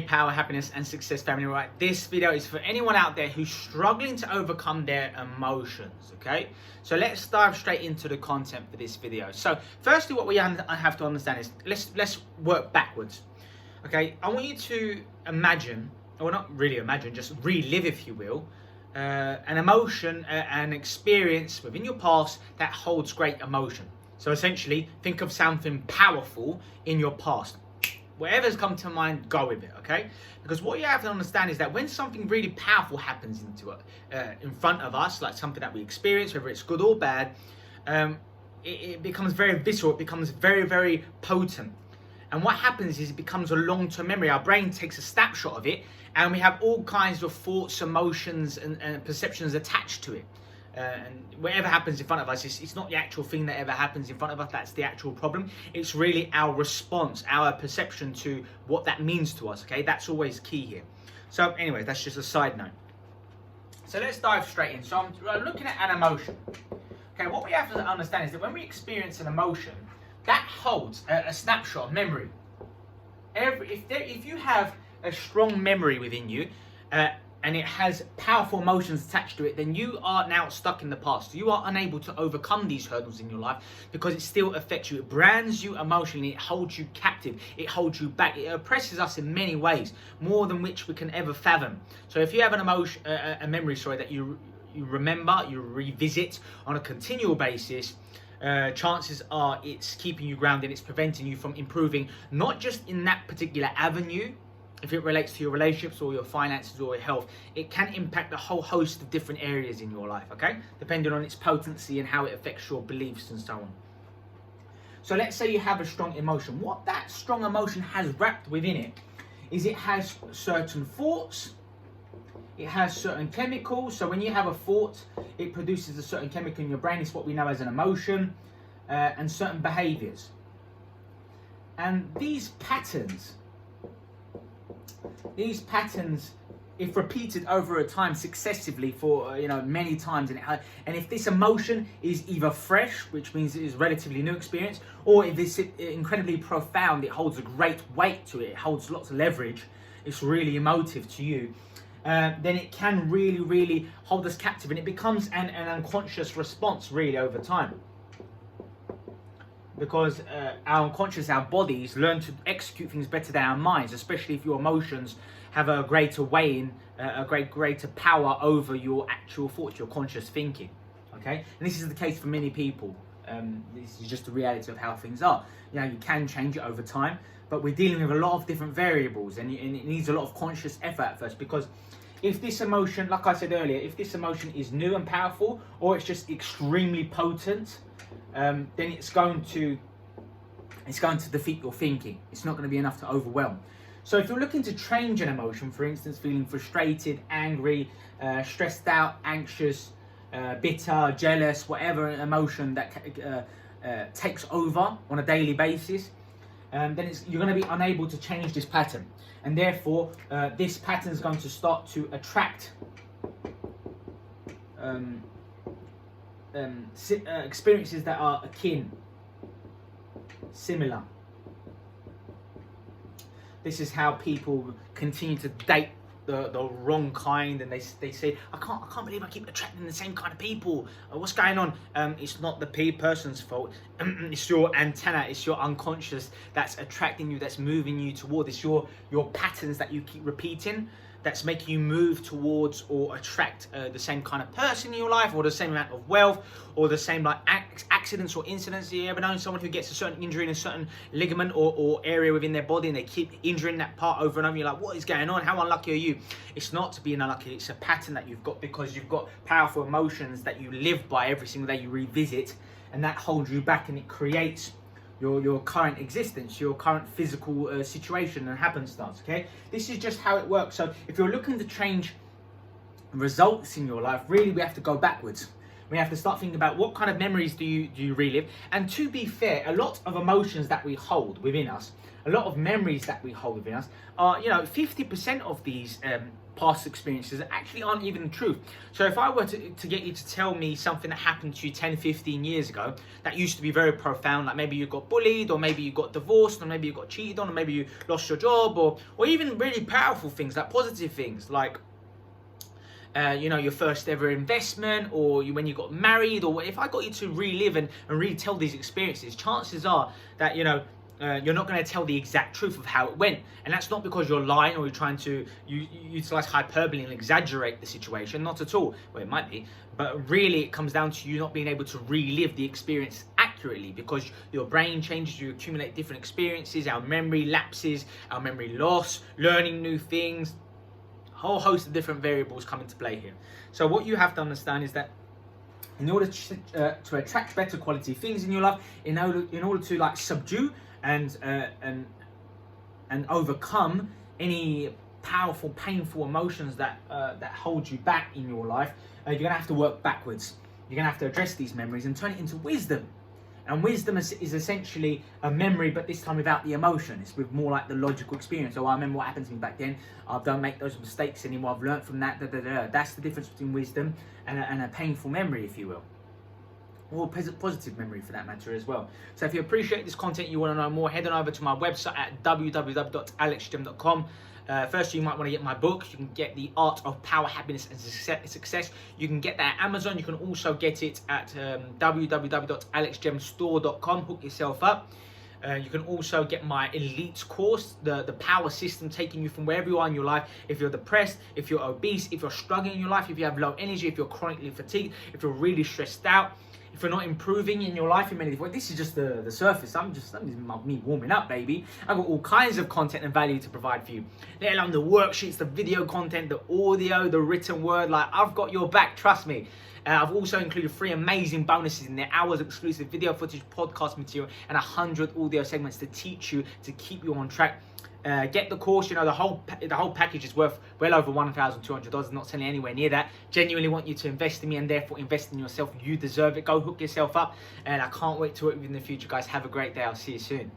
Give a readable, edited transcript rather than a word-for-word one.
power, happiness and success family. Right, this video is for anyone out there who's struggling to overcome their emotions. Okay, so let's dive straight into the content for this video. So firstly, what I have to understand is let's work backwards. Okay, I want you to imagine, or not really imagine, just relive, if you will, an emotion, an experience within your past that holds great emotion. So essentially, think of something powerful in your past. Whatever's come to mind, go with it, okay? Because what you have to understand is that when something really powerful happens in front of us, like something that we experience, whether it's good or bad, it becomes very visceral, it becomes very, very potent. And what happens is it becomes a long-term memory. Our brain takes a snapshot of it, and we have all kinds of thoughts, emotions, and perceptions attached to it. And whatever happens in front of us, it's not the actual thing that ever happens in front of us that's the actual problem. It's really our response, our perception to what that means to us, okay? That's always key here. So anyway, that's just a side note. So let's dive straight in. So I'm looking at an emotion. Okay, what we have to understand is that when we experience an emotion, that holds a snapshot of memory. If you have a strong memory within you, and it has powerful emotions attached to it, then you are now stuck in the past. You are unable to overcome these hurdles in your life because it still affects you. It brands you emotionally. It holds you captive. It holds you back. It oppresses us in many ways, more than which we can ever fathom. So if you have an emotion, a memory, that you remember, you revisit on a continual basis, chances are it's keeping you grounded. It's preventing you from improving, not just in that particular avenue. If it relates to your relationships or your finances or your health, it can impact a whole host of different areas in your life, okay? Depending on its potency and how it affects your beliefs and so on. So let's say you have a strong emotion. What that strong emotion has wrapped within it is it has certain thoughts, it has certain chemicals. So when you have a thought, it produces a certain chemical in your brain. It's what we know as an emotion, and certain behaviors. And these patterns, if repeated over a time successively for many times, and if this emotion is either fresh, which means it is relatively new experience, or if it's incredibly profound, it holds a great weight to it, it holds lots of leverage, it's really emotive to you, then it can really, really hold us captive, and it becomes an unconscious response really over time. Because our unconscious, our bodies learn to execute things better than our minds, especially if your emotions have a greater weighing, greater power over your actual thoughts, your conscious thinking. Okay, and this is the case for many people. This is just the reality of how things are. You can change it over time, but we're dealing with a lot of different variables, and it needs a lot of conscious effort at first. Because if this emotion, like I said earlier, if this emotion is new and powerful, or it's just extremely potent, then it's going to defeat your thinking. It's not going to be enough to overwhelm. So if you're looking to change an emotion, for instance, feeling frustrated, angry, stressed out, anxious, bitter, jealous, whatever emotion that takes over on a daily basis, then you're going to be unable to change this pattern. And therefore, this pattern is going to start to attract experiences that are akin, similar. This is how people continue to date the wrong kind, and they say, I can't believe I keep attracting the same kind of people. What's going on? It's not the person's fault. It's your antenna, it's your unconscious that's attracting you, that's moving you toward. It's your patterns that you keep repeating that's making you move towards or attract the same kind of person in your life, or the same amount of wealth, or the same accidents or incidents. You ever known someone who gets a certain injury in a certain ligament or area within their body, and they keep injuring that part over and over? You're like, what is going on? How unlucky are you? It's not to be unlucky. It's a pattern that you've got because you've got powerful emotions that you live by every single day. You revisit, and that holds you back, and it creates your current existence, your current physical situation and happenstance. Okay, this is just how it works. So if you're looking to change results in your life, really we have to go backwards. We have to start thinking about what kind of memories do you relive. And to be fair, a lot of emotions that we hold within us, a lot of memories that we hold within us are, 50% of these past experiences that actually aren't even the truth. So if I were to get you to tell me something that happened to you 10, 15 years ago that used to be very profound, like maybe you got bullied, or maybe you got divorced, or maybe you got cheated on, or maybe you lost your job, or even really powerful things like positive things like your first ever investment, or when you got married, or if I got you to relive and retell these experiences, chances are that you're not going to tell the exact truth of how it went. And that's not because you're lying or you're trying to utilize hyperbole and exaggerate the situation. Not at all. Well, it might be. But really, it comes down to you not being able to relive the experience accurately, because your brain changes, you accumulate different experiences, our memory lapses, our memory loss, learning new things. A whole host of different variables come into play here. So what you have to understand is that in order to attract better quality things in your life, in order to like subdue and overcome any powerful, painful emotions that hold you back in your life, you're gonna have to work backwards. You're gonna have to address these memories and turn it into wisdom. And wisdom is essentially a memory, but this time without the emotion. It's with more like the logical experience. Oh, I remember what happened to me back then. I don't make those mistakes anymore. I've learned from that. That's the difference between wisdom and a painful memory, if you will. Or positive memory for that matter as well. So if you appreciate this content, you want to know more, head on over to my website at www.alexjem.com. First, you might want to get my book. You can get The Art of Power, Happiness and Success. You can get that at Amazon. You can also get it at www.alexjemstore.com. Hook yourself up. You can also get my elite course, the power system, taking you from wherever you are in your life. If you're depressed, if you're obese, if you're struggling in your life, if you have low energy, if you're chronically fatigued, if you're really stressed out, if you're not improving in your life in many different ways. This is just the surface. I'm just me warming up, baby. I've got all kinds of content and value to provide for you. Let alone the worksheets, the video content, the audio, the written word. Like, I've got your back, trust me. I've also included 3 amazing bonuses in there: hours of exclusive video footage, podcast material, and 100 audio segments to teach you, to keep you on track. Get the course. The whole package is worth well over $1,200. Not selling anywhere near that. Genuinely want you to invest in me, and therefore invest in yourself. You deserve it. Go hook yourself up, and I can't wait to work with you in the future, guys. Have a great day. I'll see you soon.